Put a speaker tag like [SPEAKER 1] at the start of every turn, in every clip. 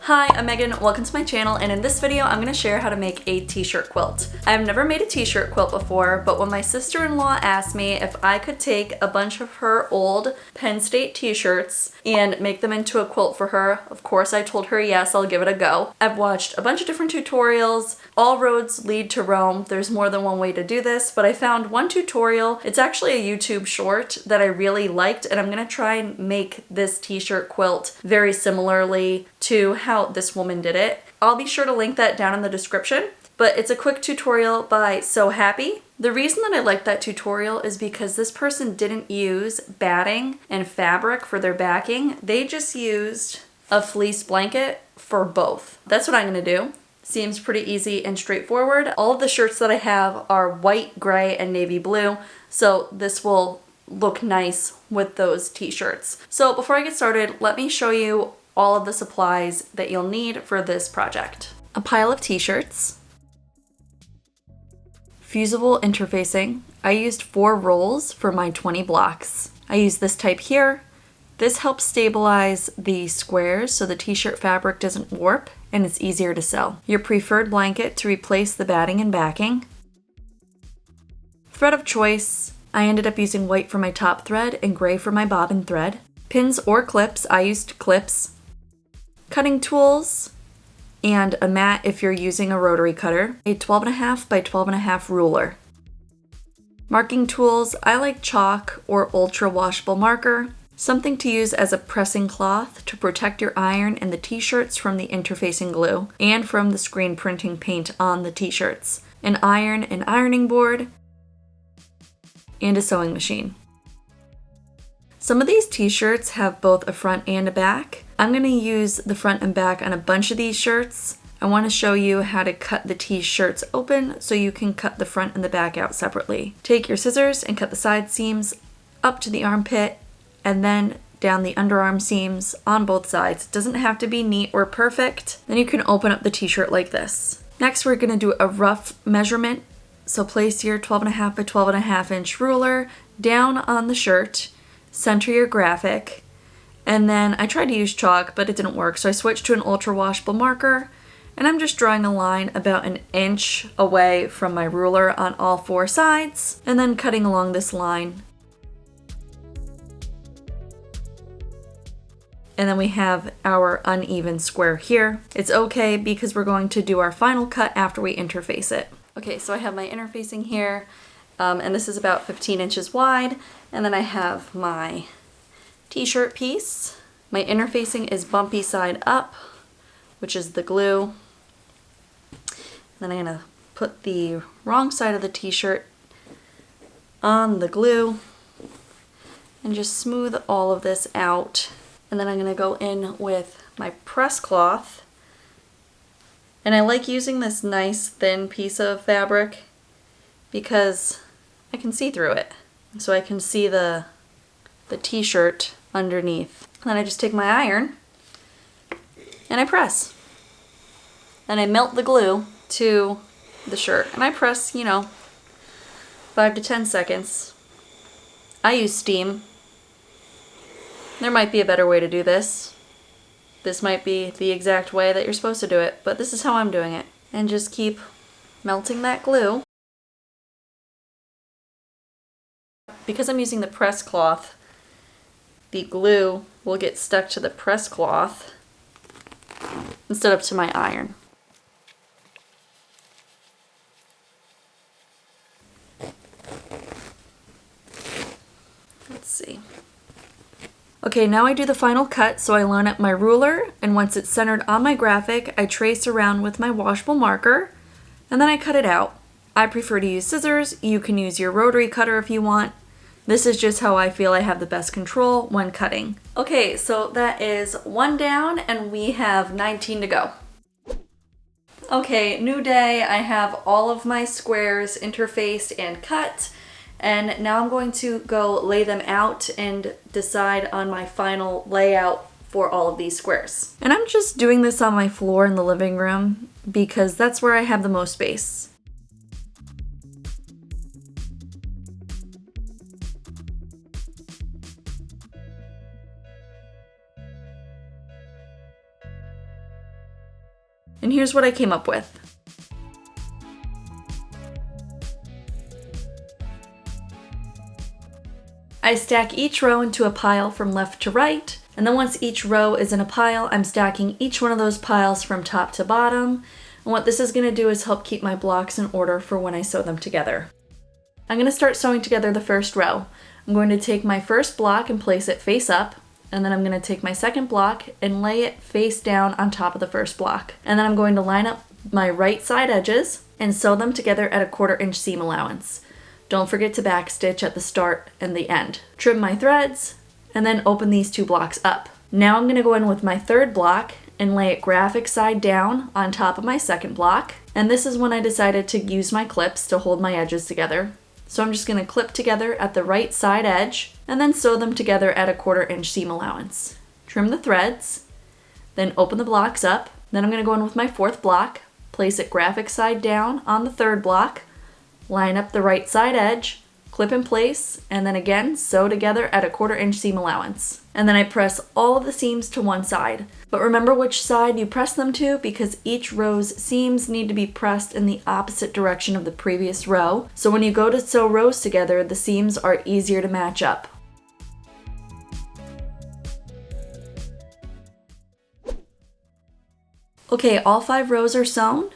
[SPEAKER 1] Hi, I'm Megan, welcome to my channel, and in this video I'm going to share how to make a t-shirt quilt. I've never made a t-shirt quilt before, but when my sister-in-law asked me if I could take a bunch of her old Penn State t-shirts and make them into a quilt for her, of course I told her yes, I'll give it a go. I've watched a bunch of different tutorials. All roads lead to Rome. There's more than one way to do this, but I found one tutorial. It's actually a YouTube short that I really liked, and I'm going to try and make this t-shirt quilt very similarly to how this woman did it. I'll be sure to link that down in the description, but it's a quick tutorial by So Happy. The reason that I like that tutorial is because this person didn't use batting and fabric for their backing. They just used a fleece blanket for both. That's what I'm going to do. Seems pretty easy and straightforward. All of the shirts that I have are white, gray, and navy blue, so this will look nice with those t-shirts. So before I get started, let me show you all of the supplies that you'll need for this project. A pile of t-shirts, fusible interfacing. I used 4 rolls for my 20 blocks. I use this type here. This helps stabilize the squares so the t-shirt fabric doesn't warp and it's easier to sew. Your preferred blanket to replace the batting and backing. Thread of choice. I ended up using white for my top thread and gray for my bobbin thread. Pins or clips. I used clips. Cutting tools, and a mat if you're using a rotary cutter, a 12.5 by 12.5 ruler. Marking tools, I like chalk or ultra washable marker, something to use as a pressing cloth to protect your iron and the t-shirts from the interfacing glue and from the screen printing paint on the t-shirts, an iron and ironing board, and a sewing machine. Some of these t-shirts have both a front and a back. I'm going to use the front and back on a bunch of these shirts. I want to show you how to cut the t-shirts open so you can cut the front and the back out separately. Take your scissors and cut the side seams up to the armpit and then down the underarm seams on both sides. It doesn't have to be neat or perfect. Then you can open up the t-shirt like this. Next, we're going to do a rough measurement. So place your 12.5 by 12.5 inch ruler down on the shirt. Center your graphic, and then I tried to use chalk, but it didn't work, so I switched to an ultra washable marker, and I'm just drawing a line about an inch away from my ruler on all 4 sides, and then cutting along this line. And then we have our uneven square here. It's okay because we're going to do our final cut after we interface it. Okay, so I have my interfacing here. And this is about 15 inches wide. And then I have my t-shirt piece. My interfacing is bumpy side up, which is the glue. Then I'm gonna put the wrong side of the t-shirt on the glue and just smooth all of this out. And then I'm gonna go in with my press cloth. And I like using this nice thin piece of fabric because I can see through it. So I can see the t-shirt underneath. And then I just take my iron and I press. And I melt the glue to the shirt. And I press, 5 to 10 seconds. I use steam. There might be a better way to do this. This might be the exact way that you're supposed to do it, but this is how I'm doing it. And just keep melting that glue. Because I'm using the press cloth, the glue will get stuck to the press cloth instead of to my iron. Let's see. Okay, now I do the final cut, so I line up my ruler, and once it's centered on my graphic, I trace around with my washable marker, and then I cut it out. I prefer to use scissors. You can use your rotary cutter if you want. This is just how I feel I have the best control when cutting. Okay, so that is 1 down and we have 19 to go. Okay, new day. I have all of my squares interfaced and cut, and now I'm going to go lay them out and decide on my final layout for all of these squares. And I'm just doing this on my floor in the living room because that's where I have the most space. And here's what I came up with. I stack each row into a pile from left to right, and then once each row is in a pile, I'm stacking each one of those piles from top to bottom. And what this is going to do is help keep my blocks in order for when I sew them together. I'm going to start sewing together the first row. I'm going to take my first block and place it face up, and then I'm going to take my second block and lay it face down on top of the first block. And then I'm going to line up my right side edges and sew them together at a 1/4 inch seam allowance. Don't forget to backstitch at the start and the end. Trim my threads, and then open these 2 blocks up. Now I'm going to go in with my third block and lay it graphic side down on top of my second block. And this is when I decided to use my clips to hold my edges together. So I'm just going to clip together at the right side edge and then sew them together at a 1/4 inch seam allowance. Trim the threads, then open the blocks up. Then I'm going to go in with my fourth block, place it graphic side down on the third block, line up the right side edge, clip in place, and then again sew together at a 1/4 inch seam allowance. And then I press all of the seams to one side. But remember which side you press them to, because each row's seams need to be pressed in the opposite direction of the previous row. So when you go to sew rows together, the seams are easier to match up. Okay, all 5 rows are sewn.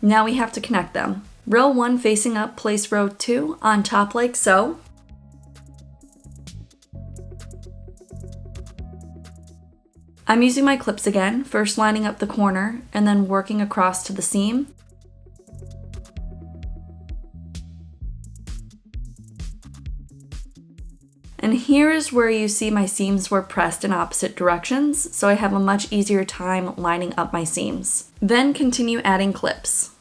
[SPEAKER 1] Now we have to connect them. Row 1 facing up, place row 2 on top like so. I'm using my clips again, first lining up the corner and then working across to the seam. And here is where you see my seams were pressed in opposite directions, so I have a much easier time lining up my seams. Then continue adding clips.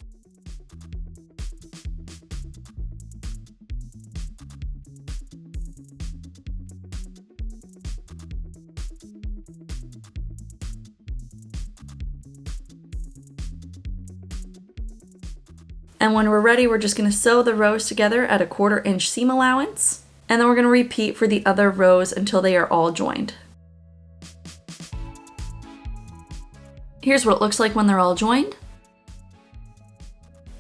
[SPEAKER 1] And when we're ready, we're just going to sew the rows together at a 1/4 inch seam allowance. And then we're going to repeat for the other rows until they are all joined. Here's what it looks like when they're all joined.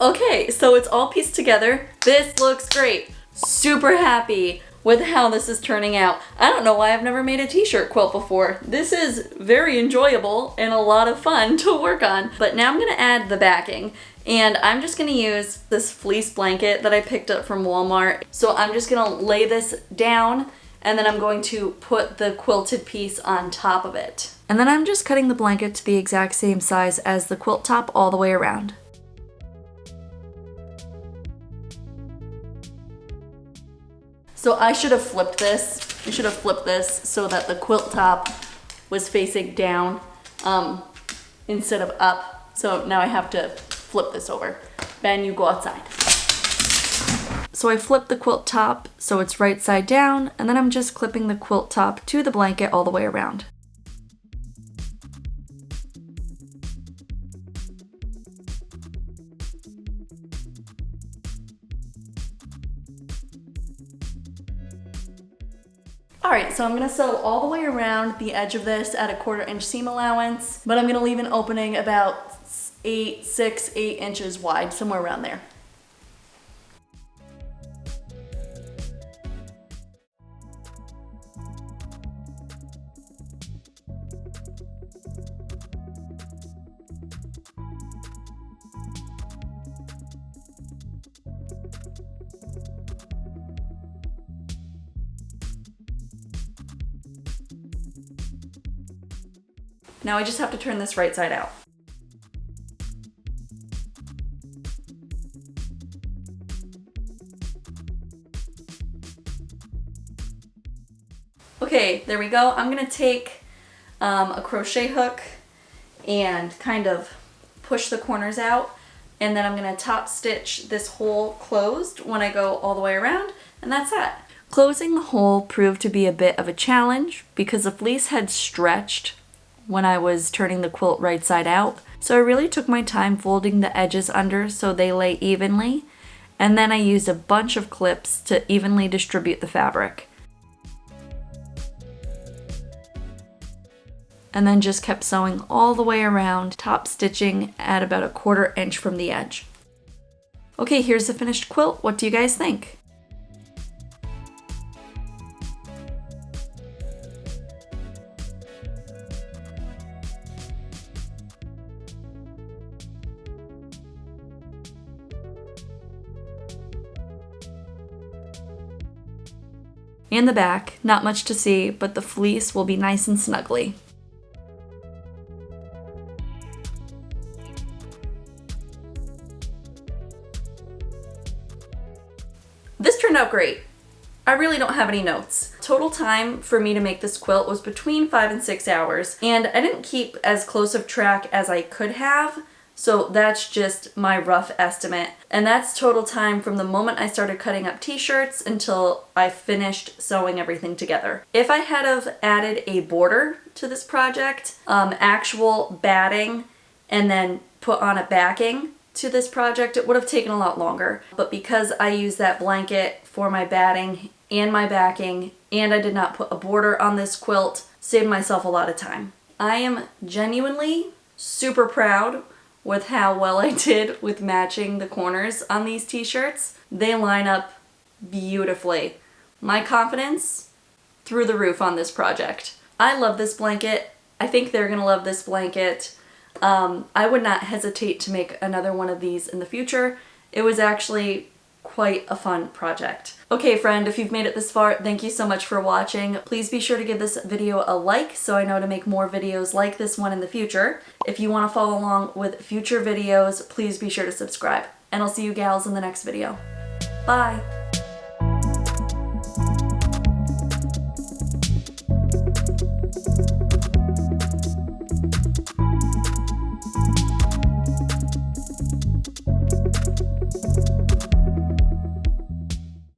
[SPEAKER 1] Okay, so it's all pieced together. This looks great. Super happy with how this is turning out. I don't know why I've never made a t-shirt quilt before. This is very enjoyable and a lot of fun to work on. But now I'm going to add the backing. And I'm just going to use this fleece blanket that I picked up from Walmart. So I'm just going to lay this down and then I'm going to put the quilted piece on top of it. And then I'm just cutting the blanket to the exact same size as the quilt top all the way around. So I should have flipped this. I should have flipped this so that the quilt top was facing down instead of up. So now I have to flip this over. Ben, you go outside. So I flipped the quilt top so it's right side down, and then I'm just clipping the quilt top to the blanket all the way around. Alright, so I'm going to sew all the way around the edge of this at a 1/4 inch seam allowance, but I'm going to leave an opening about 8 inches wide, somewhere around there. Now I just have to turn this right side out. Okay, there we go. I'm gonna take a crochet hook and kind of push the corners out, and then I'm gonna top stitch this hole closed when I go all the way around, and that's that. Closing the hole proved to be a bit of a challenge because the fleece had stretched when I was turning the quilt right side out, so I really took my time folding the edges under so they lay evenly, And then I used a bunch of clips to evenly distribute the fabric. And then just kept sewing all the way around, top stitching at about a 1/4 inch from the edge. Okay, here's the finished quilt. What do you guys think? And the back, not much to see, but the fleece will be nice and snuggly. This turned out great. I really don't have any notes. Total time for me to make this quilt was between 5 and 6 hours, and I didn't keep as close of track as I could have, so that's just my rough estimate. And that's total time from the moment I started cutting up t-shirts until I finished sewing everything together. If I had have added a border to this project, actual batting, and then put on a backing to this project, it would have taken a lot longer. But because I used that blanket for my batting and my backing, and I did not put a border on this quilt, saved myself a lot of time. I am genuinely super proud with how well I did with matching the corners on these t-shirts. They line up beautifully. My confidence through the roof on this project. I love this blanket. I think they're gonna love this blanket. I would not hesitate to make another one of these in the future. It was actually quite a fun project. Okay friend, if you've made it this far, thank you so much for watching. Please be sure to give this video a like so I know to make more videos like this one in the future. If you want to follow along with future videos, please be sure to subscribe. And I'll see you gals in the next video. Bye!